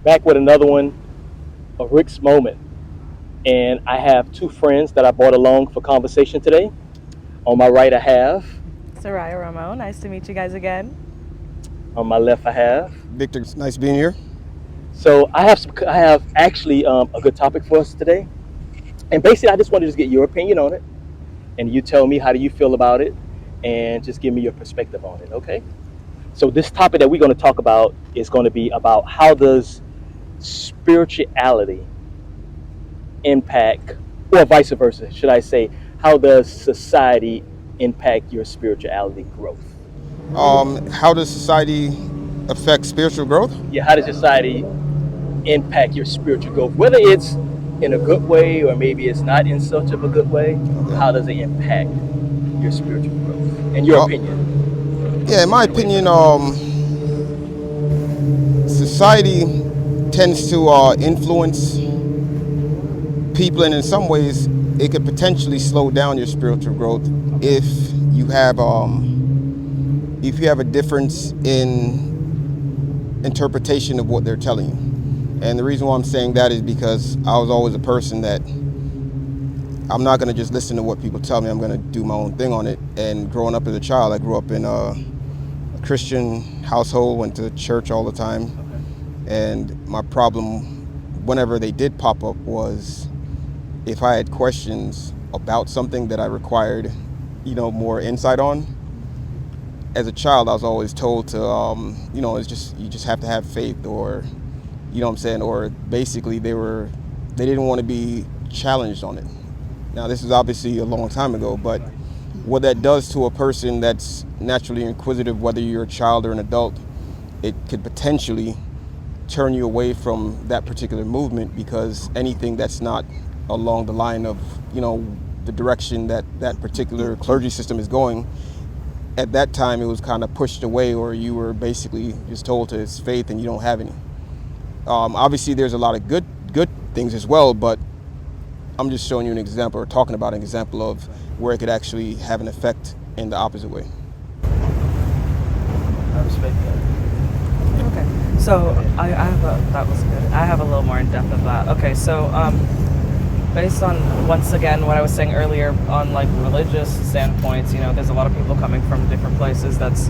Back with another one of Rick's Moment. And I have two friends that I brought along for conversation today. On my right, I have. Soraya Ramon, nice to meet you guys again. On my left, I have. Victor, it's nice being here. So I have actually a good topic for us today. And basically, I just wanted to get your opinion on it. And you tell me how do you feel about it. And just give me your perspective on it, okay? So this topic that we're going to talk about is going to be about how does spirituality impact, or vice versa, should I say, how does society impact your spirituality growth? How does society affect spiritual growth? Yeah, how does society impact your spiritual growth? Whether it's in a good way or maybe it's not in such of a good way, Okay. how does it impact your spiritual growth? In your Well, opinion, yeah, in my take it away, opinion, sir. society tends to influence people, and in some ways, it could potentially slow down your spiritual growth Okay. if you have a difference in interpretation of what they're telling you. And the reason why I'm saying that is because I was always a person that I'm not going to just listen to what people tell me. I'm going to do my own thing on it. And growing up as a child, I grew up in a Christian household, went to church all the time. Okay. And my problem, whenever they did pop up, was if I had questions about something that I required, more insight on. As a child, I was always told to, it's just you just have to have faith, or, what I'm saying, or basically they didn't want to be challenged on it. Now, this is obviously a long time ago, but what that does to a person that's naturally inquisitive, whether you're a child or an adult, it could potentially turn you away from that particular movement, because anything that's not along the line of, the direction that that particular clergy system is going, at that time it was kind of pushed away, or you were basically just told to it's faith and you don't have any. Obviously, there's a lot of good things as well, but I'm just showing you an example, or talking about an example of where it could actually have an effect in the opposite way. I respect that. Okay, so Go ahead. I have that was good. I have a little more in depth of that. Okay, so based on once again what I was saying earlier on like religious standpoints, there's a lot of people coming from different places that's,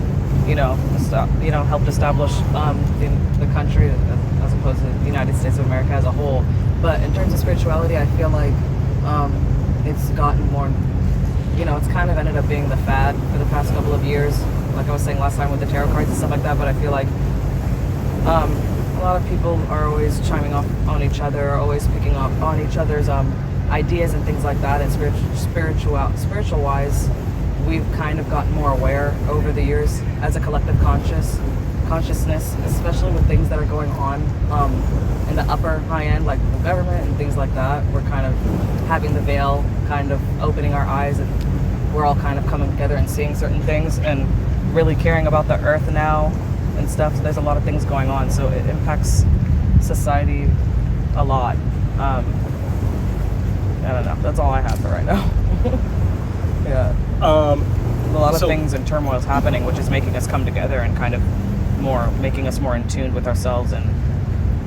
helped establish the country as opposed to the United States of America as a whole. But in terms of spirituality, I feel like it's gotten more, it's kind of ended up being the fad for the past couple of years. Like I was saying last time with the tarot cards and stuff like that, but I feel like a lot of people are always chiming off on each other, always picking up on each other's ideas and things like that. And spiritual wise, we've kind of gotten more aware over the years as a collective consciousness, especially with things that are going on in the upper high end, like the government and things like that. We're kind of having the veil kind of opening our eyes, and we're all kind of coming together and seeing certain things and really caring about the earth now and stuff. So there's a lot of things going on, so it impacts society a lot. I don't know, that's all I have for right now. Yeah, Um, a lot of so things and turmoil is happening, which is making us come together and kind of making us more in tune with ourselves, and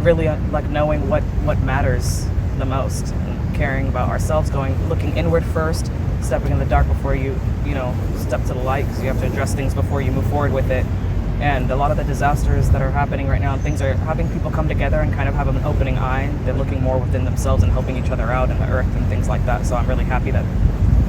really like knowing what matters the most, and caring about ourselves, looking inward first, stepping in the dark before you step to the light, because you have to address things before you move forward with it. And a lot of the disasters that are happening right now, things are having people come together and kind of have an opening eye. They're looking more within themselves and helping each other out in the earth and things like that. So I'm really happy that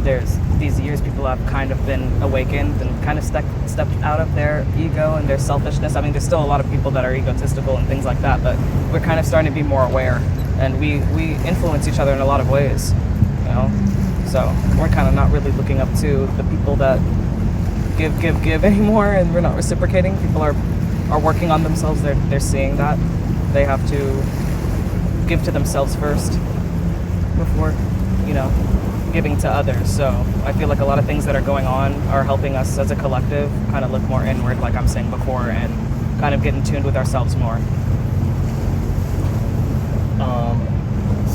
there's these years people have kind of been awakened and kind of stepped out of their ego and their selfishness. I mean, there's still a lot of people that are egotistical and things like that, but we're kind of starting to be more aware, and we influence each other in a lot of ways, So we're kind of not really looking up to the people that give anymore, and we're not reciprocating. People are working on themselves. They're seeing that they have to give to themselves first before giving to others. So I feel like a lot of things that are going on are helping us as a collective kind of look more inward, like I'm saying before, and kind of get in tune with ourselves more.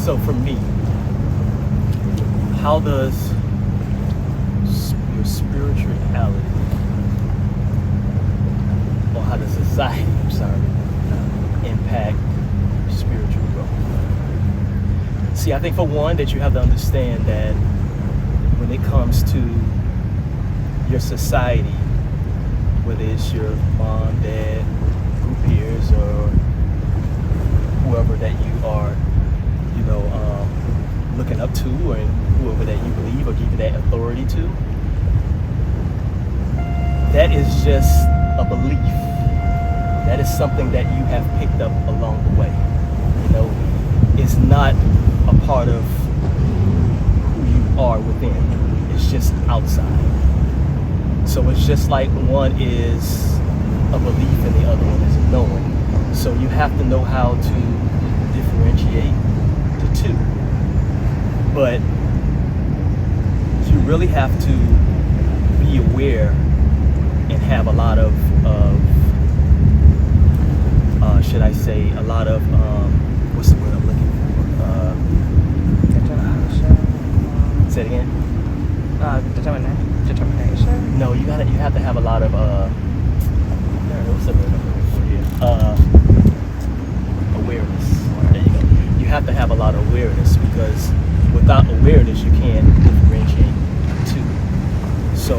so for me, how does your spirituality, or how does society, impact See, I think for one that you have to understand that when it comes to your society, whether it's your mom, dad, group peers, or whoever that you are, looking up to, or whoever that you believe or give you that authority to, that is just a belief. That is something that you have picked up along the way. It's not a part of who you are within. It's just outside. So it's just like one is a belief and the other one is a knowing. So you have to know how to differentiate the two. But you really have to be aware and have a lot of should I say, a lot of, what's the word I'm looking for? Say it again? Determination? No, you have to have a lot of, what's the word I'm looking for here? Awareness. There you go. You have to have a lot of awareness, because without awareness, you can't differentiate the two. So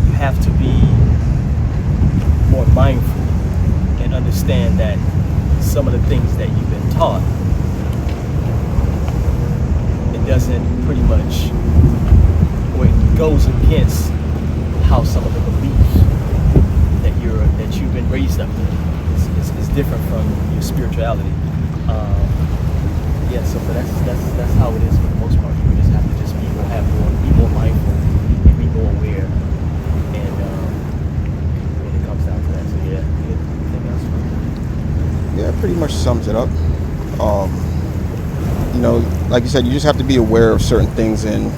you have to be more mindful and understand that some of the things that you've been taught, it doesn't pretty much, or it goes against how some of the beliefs that you've been raised up with is different from your spirituality. But that's how it is for the most part. You just have to just be more mindful and be more aware, and when it comes down to that. So anything else? Yeah, it pretty much sums it up. Like you said, you just have to be aware of certain things, and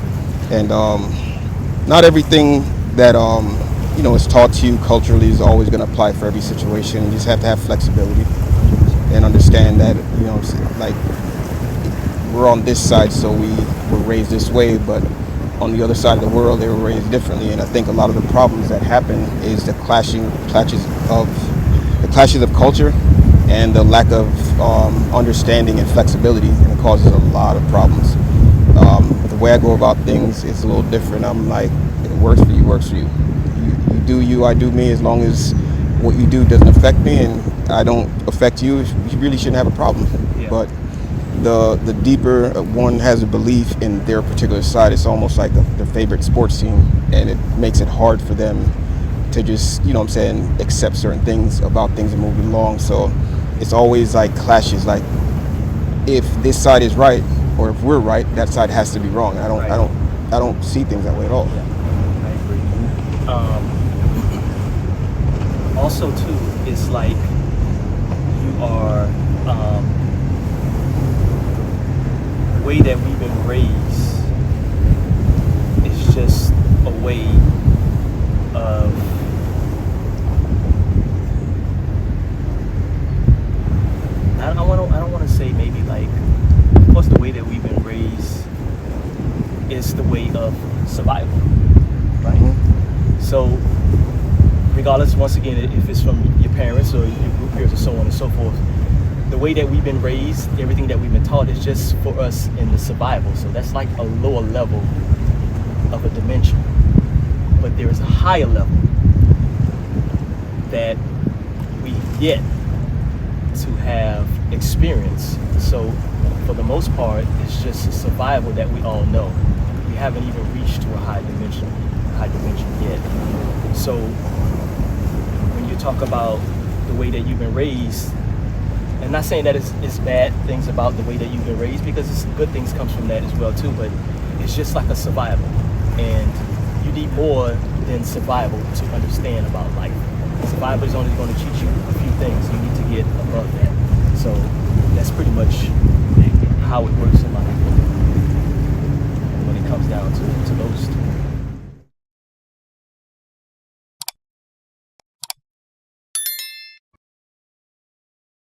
not everything that is taught to you culturally is always going to apply for every situation. You just have to have flexibility and understand that like, we're on this side, so we were raised this way, but on the other side of the world, they were raised differently. And I think a lot of the problems that happen is the clashes of culture and the lack of understanding and flexibility, and it causes a lot of problems. The way I go about things is a little different. I'm like, it works for you, works for you. You do you, I do me. As long as what you do doesn't affect me and I don't affect you, you really shouldn't have a problem. Yeah. But the deeper one has a belief in their particular side, it's almost like their favorite sports team, and it makes it hard for them to just, accept certain things about things and move along. So it's always like clashes. Like, if this side is right, or if we're right, that side has to be wrong. I don't see things that way at all. Yeah, I agree. Also, too, it's like you are. The way that we've been raised is just a way of I don't want to say maybe like, of course, the way that we've been raised is the way of survival, right? Mm-hmm. So regardless, once again, if it's from your parents or your group peers or so on and so forth, the way that we've been raised, everything that we've been taught is just for us in the survival. So that's like a lower level of a dimension. But there is a higher level that we get to have experience. So for the most part, it's just a survival that we all know. We haven't even reached to a high dimension yet. So when you talk about the way that you've been raised, and not saying that it's bad things about the way that you've been raised, because it's good things comes from that as well too, but it's just like a survival, and you need more than survival to understand about life. Survival is only going to teach you a few things. You need to get above that. So that's pretty much how it works